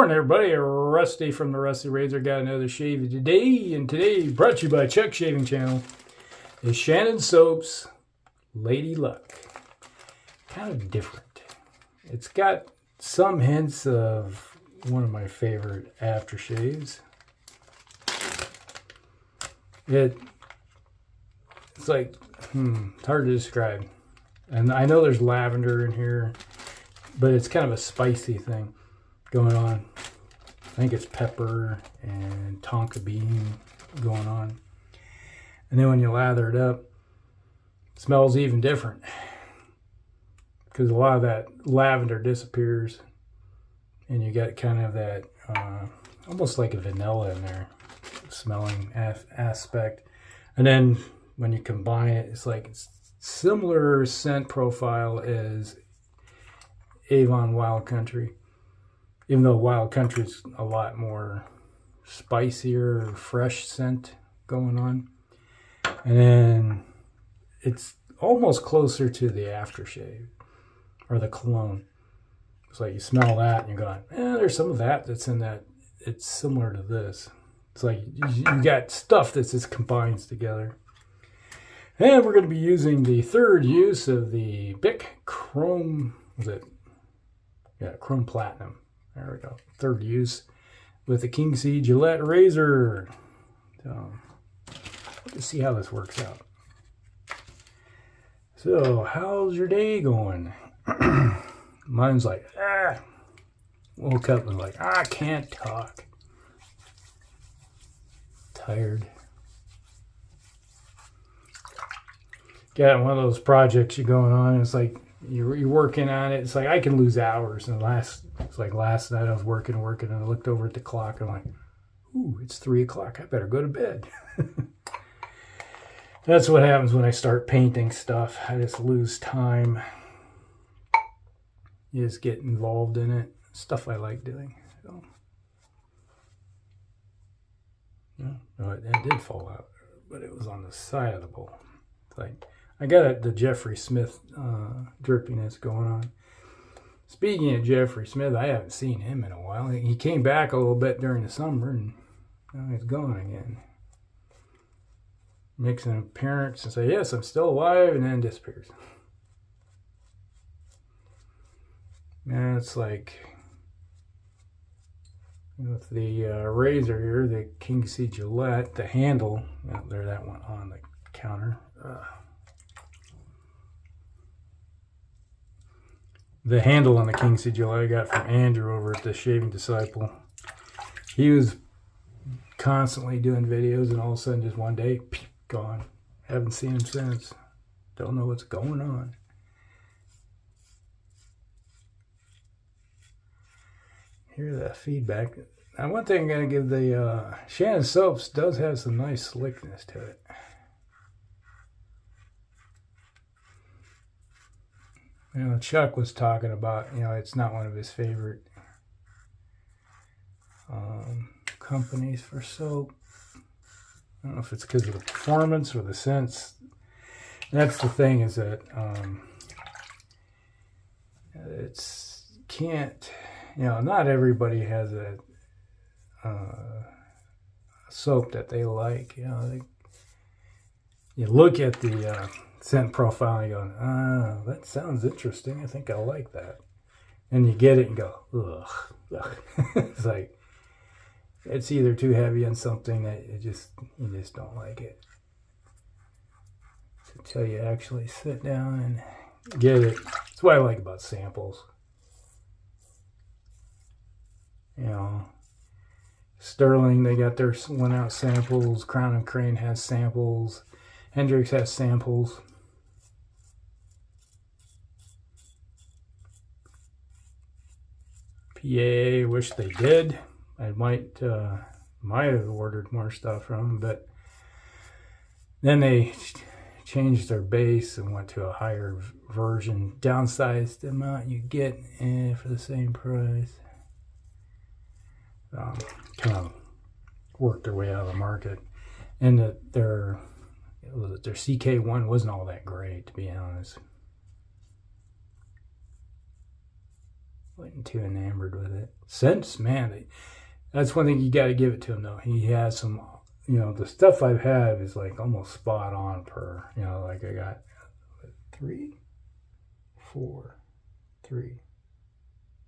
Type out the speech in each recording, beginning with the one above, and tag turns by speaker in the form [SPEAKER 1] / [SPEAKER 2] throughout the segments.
[SPEAKER 1] Morning, everybody. Rusty from the Rusty Razor got another shave today, and today brought to you by Chuck Shaving Channel is Shannon Soap's Lady Luck. Kind of different. It's got some hints of one of my favorite aftershaves. It's like, it's hard to describe. And I know there's lavender in here, but it's kind of a spicy thing going on. I think it's pepper and tonka bean going on. And then when you lather it up, it smells even different because a lot of that lavender disappears and you got kind of that almost like a vanilla in there smelling aspect. And then when you combine it, it's like it's similar scent profile as Avon Wild Country, even though Wild Country is a lot more spicier, fresh scent going on. And then it's almost closer to the aftershave or the cologne. It's like you smell that and you're going, there's some of that that's in that. It's similar to this. It's like you got stuff that just combines together. And we're going to be using the third use of the Bic Chrome, Chrome Platinum. There we go. Third use with the King C Gillette razor. So, let's see how this works out. So, how's your day going? Mine's like, woke up and like, I can't talk. Tired. Got one of those projects you're going on. It's like you're working on it. It's like I can lose hours. And last night I was working, and I looked over at the clock. And I'm like, ooh, it's 3 o'clock. I better go to bed. That's what happens when I start painting stuff. I just lose time. You just get involved in it. Stuff I like doing. So, no, it did fall out, but it was on the side of the bowl. It's like I got the Jeffrey Smith drippiness going on. Speaking of Jeffrey Smith, I haven't seen him in a while. He came back a little bit during the summer, and now he's gone again. Makes an appearance and say, yes, I'm still alive, and then disappears. And it's like, with the razor here, the King C Gillette, the handle, there that one on the counter. The handle on the King C Gillette I got from Andrew over at the Shaving Disciple. He was constantly doing videos, and all of a sudden, just one day, gone. Haven't seen him since. Don't know what's going on. Hear that feedback. Now, one thing I'm going to give the Shannon Soaps does have some nice slickness to it. You know, Chuck was talking about, it's not one of his favorite companies for soap. I don't know if it's because of the performance or the scents. That's the thing, is that not everybody has a soap that they like. You look at the scent profile and you go, that sounds interesting. I think I'll like that. And you get it and go, ugh. It's like, it's either too heavy on something that you just don't like it. Until you actually sit down and get it. That's what I like about samples. Sterling, they got their 1-ounce samples. Crown and Crane has samples. Hendrix has samples. PAA, wish they did. I might have ordered more stuff from them, but then they changed their base and went to a higher version, downsized the amount you get for the same price. Kind of worked their way out of the market, and their CK1 wasn't all that great, to be honest. Wasn't too enamored with it. Scents, man, that's one thing you got to give it to him though. He has some, the stuff I've had is like almost spot on per, like I got 3, 4, 3,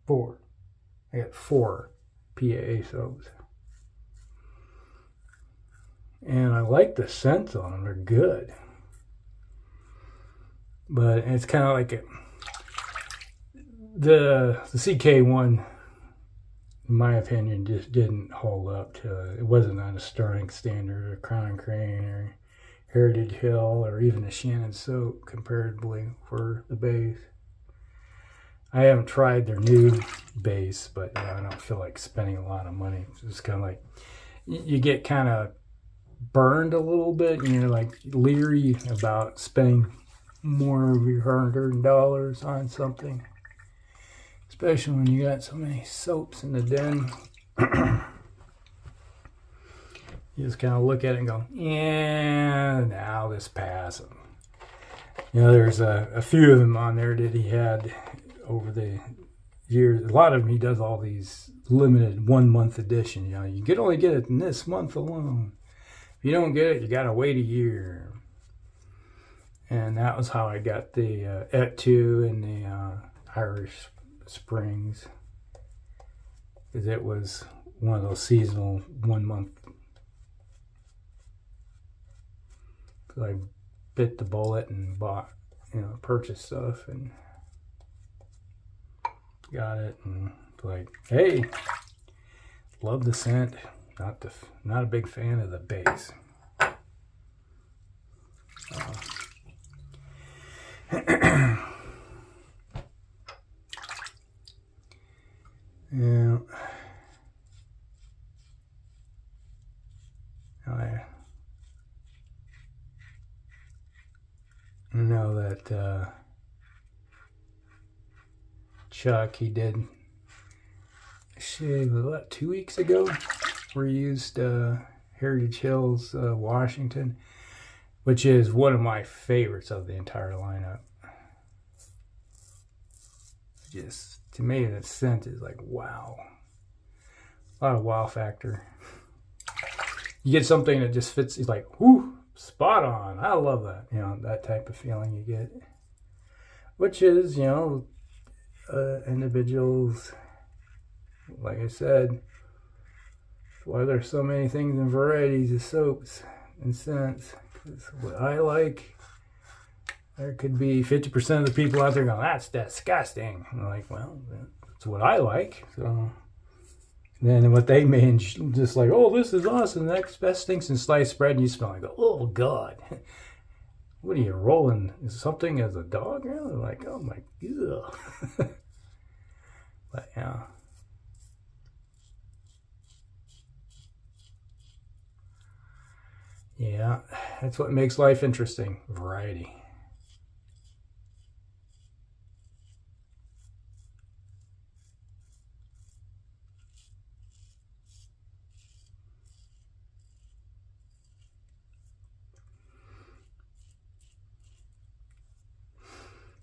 [SPEAKER 1] 4. I got 4 PAA soaps. And I like the scents on them. They're good. But it's kind of like the CK1, in my opinion, just didn't hold up to it. It wasn't on a Sterling Standard or Crown and Crane or Heritage Hill or even a Shannon soap comparatively for the base. I haven't tried their new base, but I don't feel like spending a lot of money. It's just kind of like you get kind of burned a little bit, and you're like leery about spending more of your hard-earned dollars on something, especially when you got so many soaps in the den. You just kind of look at it and go, yeah, now this pass. There's a few of them on there that he had over the years. A lot of them, he does all these limited 1-month edition. You can only get it in this month alone. If you don't get it, you got to wait a year. And that was how I got the Et2 and the Irish Springs. Because it was one of those seasonal 1-month. So I bit the bullet and bought, purchased stuff and got it. And like, hey, love the scent. Not a big fan of the base. Yeah. I know that Chuck, he did a shave about 2 weeks ago. We used Heritage Hills, Washington, which is one of my favorites of the entire lineup. Just, to me, the scent is like, wow. A lot of wow factor. You get something that just fits, it's like, whoo, spot on. I love that. That type of feeling you get. Which is, individuals, like I said, why there's so many things and varieties of soaps and scents. Because what I like, there could be 50% of the people out there going, that's disgusting. And I'm like, well, that's what I like. So then what they mean, just like, oh, this is awesome. Next best thing since sliced bread. And you smell and go, oh, God. What are you rolling? Is something as a dog? Really? Like, oh, my God. But, yeah. Yeah, that's what makes life interesting. Variety.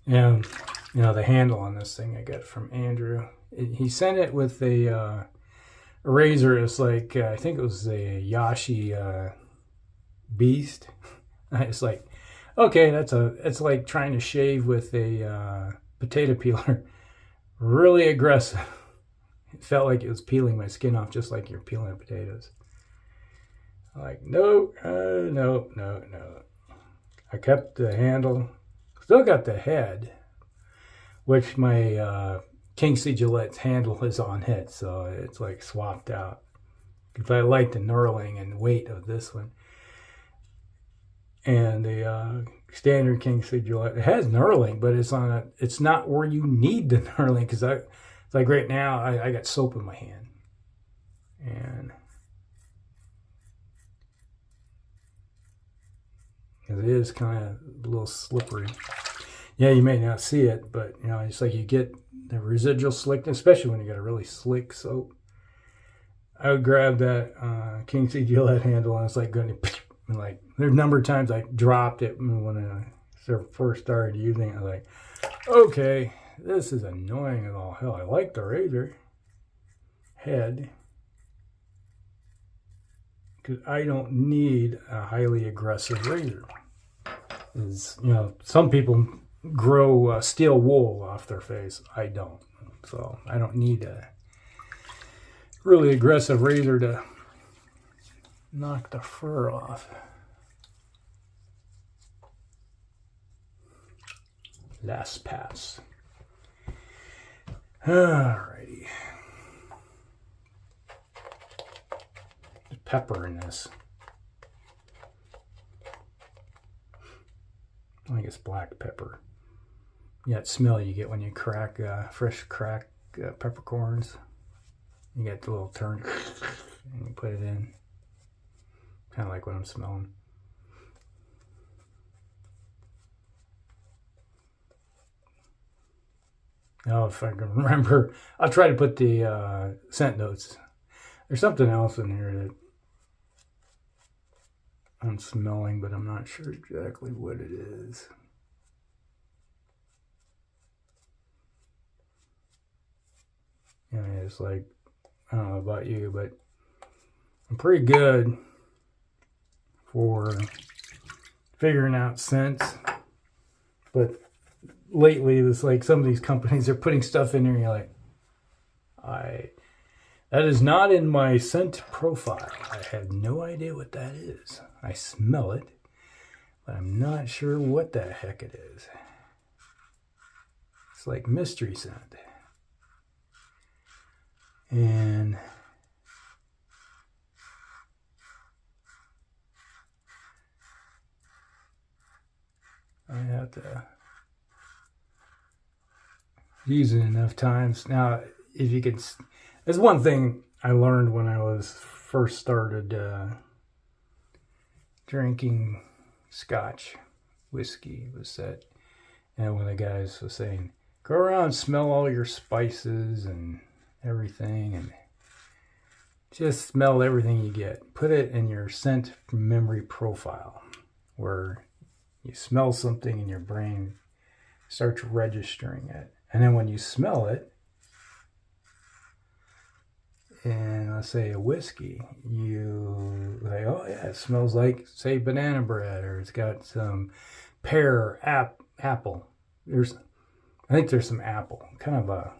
[SPEAKER 1] And, the handle on this thing I got from Andrew. He sent it with a razor. It's like, I think it was a Yashi Beast. It's like, okay, it's like trying to shave with a potato peeler. Really aggressive. It felt like it was peeling my skin off just like you're peeling potatoes. Like, no. I kept the handle. Still got the head, which my Kingsley Gillette's handle is on it, so it's like swapped out. Because I like the knurling and weight of this one. And the standard Kingsley Gillette, it has knurling, but it's not where you need the knurling. Because it's like right now, I got soap in my hand. And it is kind of a little slippery. Yeah, you may not see it, but it's like you get the residual slickness, especially when you got a really slick soap. I would grab that Kingsley Gillette handle, and it's like going to, like, there's a number of times I dropped it when I first started using it. I was like, okay, this is annoying as all hell. I like the razor head because I don't need a highly aggressive razor. Some people grow steel wool off their face. I don't. So I don't need a really aggressive razor to knock the fur off. Last pass. Alrighty. There's pepper in this. I think it's black pepper. Yeah, that smell you get when you crack fresh cracked peppercorns. You get the little turn and you put it in. Kind of like what I'm smelling. Oh, if I can remember, I'll try to put the scent notes. There's something else in here that I'm smelling, but I'm not sure exactly what it is. Yeah, it's like, I don't know about you, but I'm pretty good for figuring out scents. But lately, it's like some of these companies are putting stuff in there and you're like, that is not in my scent profile. I have no idea what that is. I smell it, but I'm not sure what the heck it is. It's like mystery scent. And I have to use it enough times. Now, if you could, there's one thing I learned when I was first started drinking Scotch whiskey was that, and one of the guys was saying, go around and smell all your spices and everything, and just smell everything you get. Put it in your scent memory profile, where you smell something and your brain starts registering it. And then when you smell it, and let's say a whiskey, you like, oh yeah, it smells like, say, banana bread, or it's got some pear, apple. I think there's some apple, kind of a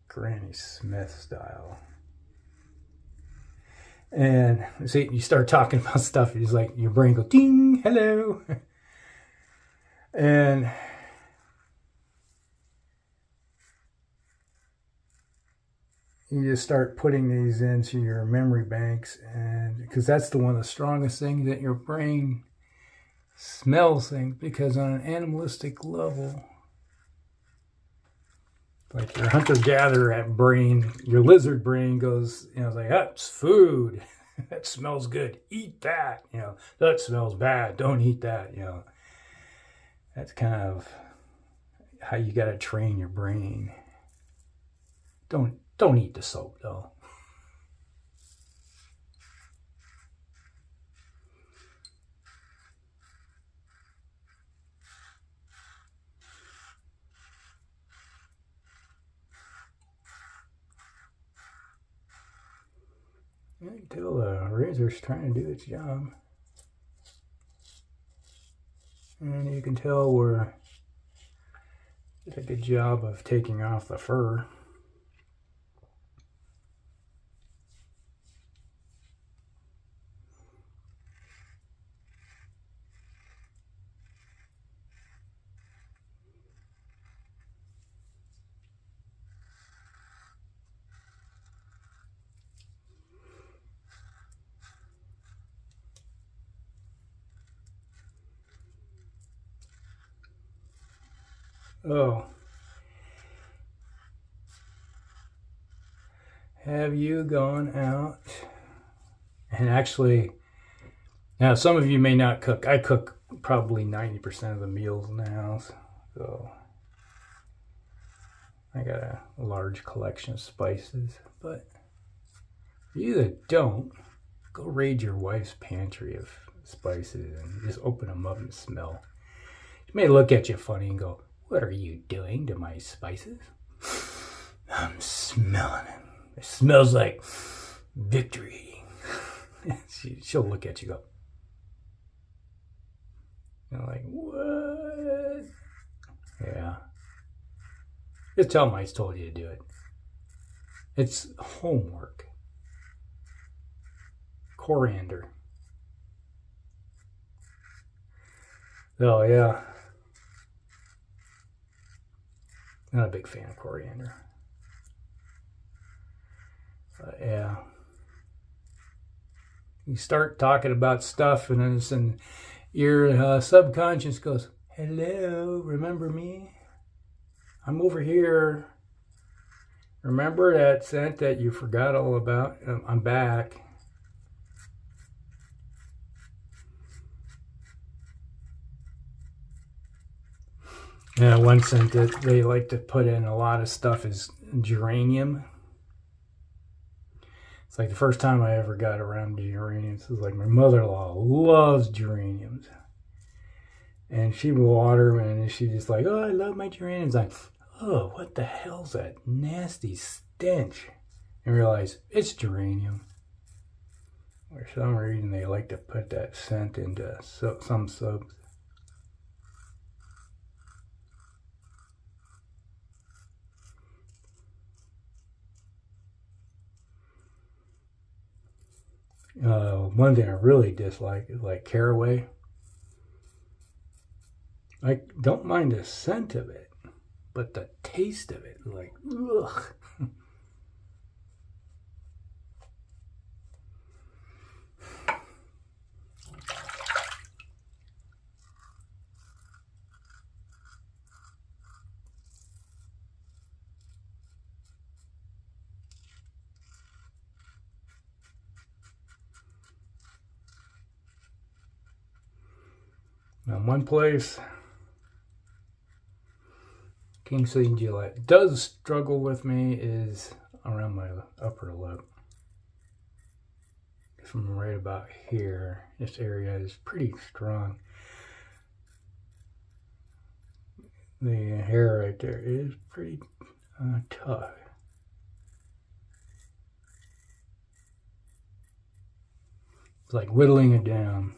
[SPEAKER 1] Granny Smith style. And see, you start talking about stuff, it's like your brain goes, ding, hello. And you just start putting these into your memory banks, and because that's one of the strongest things, that your brain smells things, because on an animalistic level, like your hunter-gatherer brain, your lizard brain goes, it's like, that's food. That smells good. Eat that. That smells bad. Don't eat that. That's kind of how you got to train your brain. Don't eat the soap, though. You can tell the razor's trying to do its job. And you can tell we're doing a good job of taking off the fur. Oh. Have you gone out and actually, now some of you may not cook. I cook probably 90% of the meals in the house. So I got a large collection of spices. But for you that don't, go raid your wife's pantry of spices and just open them up and smell. She may look at you funny and go, What are you doing to my spices? I'm smelling it. It smells like victory. She'll look at you and go, you know, like, what? Yeah. Just tell them I told you to do it. It's homework. Coriander. Oh, yeah. Not a big fan of coriander. But, yeah. You start talking about stuff and then your subconscious goes, hello, remember me? I'm over here. Remember that scent that you forgot all about? I'm back. Yeah, one scent that they like to put in a lot of stuff is geranium. It's like the first time I ever got around geraniums. It was like my mother-in-law loves geraniums. And she would water them and she's just like, oh, I love my geraniums. Like, oh, what the hell's that nasty stench? And realize it's geranium. For some reason, they like to put that scent into some soaps. One thing I really dislike is like caraway. I don't mind the scent of it, but the taste of it, like, ugh. Now, one place Kingsley and Gillette does struggle with me is around my upper lip. From right about here, this area is pretty strong. The hair right there is pretty tough. It's like whittling it down.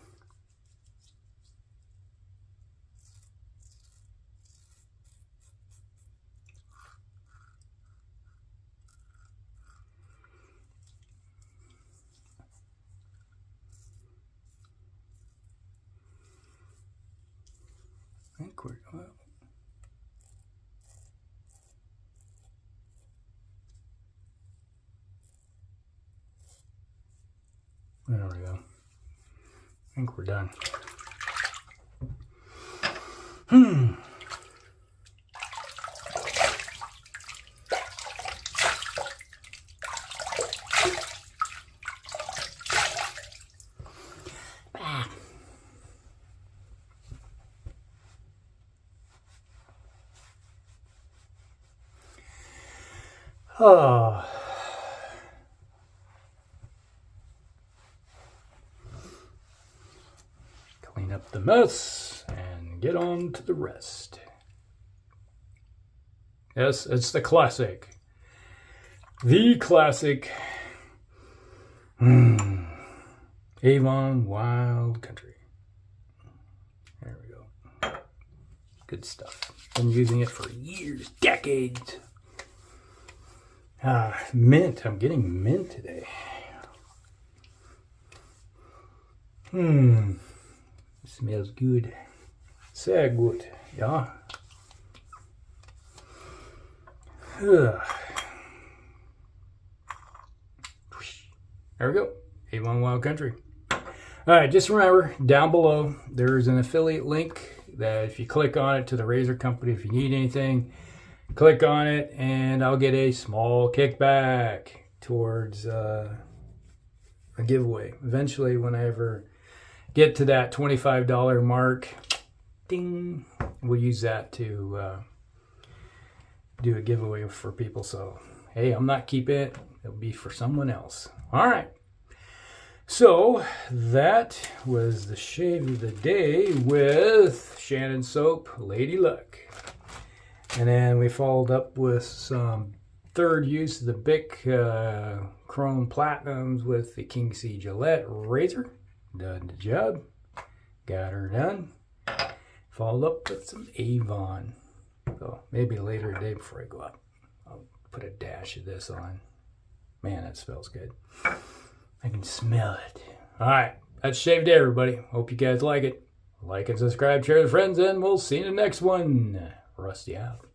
[SPEAKER 1] I think we're well. There we go. I think we're done. Oh. Clean up the mess and get on to the rest. Yes, it's the classic. The classic Avon Wild Country. There we go. Good stuff. Been using it for years, decades. Mint. I'm getting mint today. It smells good. Sehr gut. Ja. There we go. Avon Wild Country. All right, just remember, down below, there's an affiliate link that if you click on it to the razor company, if you need anything, click on it and I'll get a small kickback towards a giveaway. Eventually, when I ever get to that $25 mark, ding, we'll use that to do a giveaway for people. So, hey, I'm not keeping it. It'll be for someone else. All right. So that was the shave of the day with Shannon Soap, Lady Luck. And then we followed up with some third use of the Bic Chrome Platinums with the King C Gillette razor. Done the job. Got her done. Followed up with some Avon. So maybe later today before I go up, I'll put a dash of this on. Man, that smells good. I can smell it. All right, that's Shave Day, everybody. Hope you guys like it. Like and subscribe, share with friends, and we'll see you in the next one. Rusty out.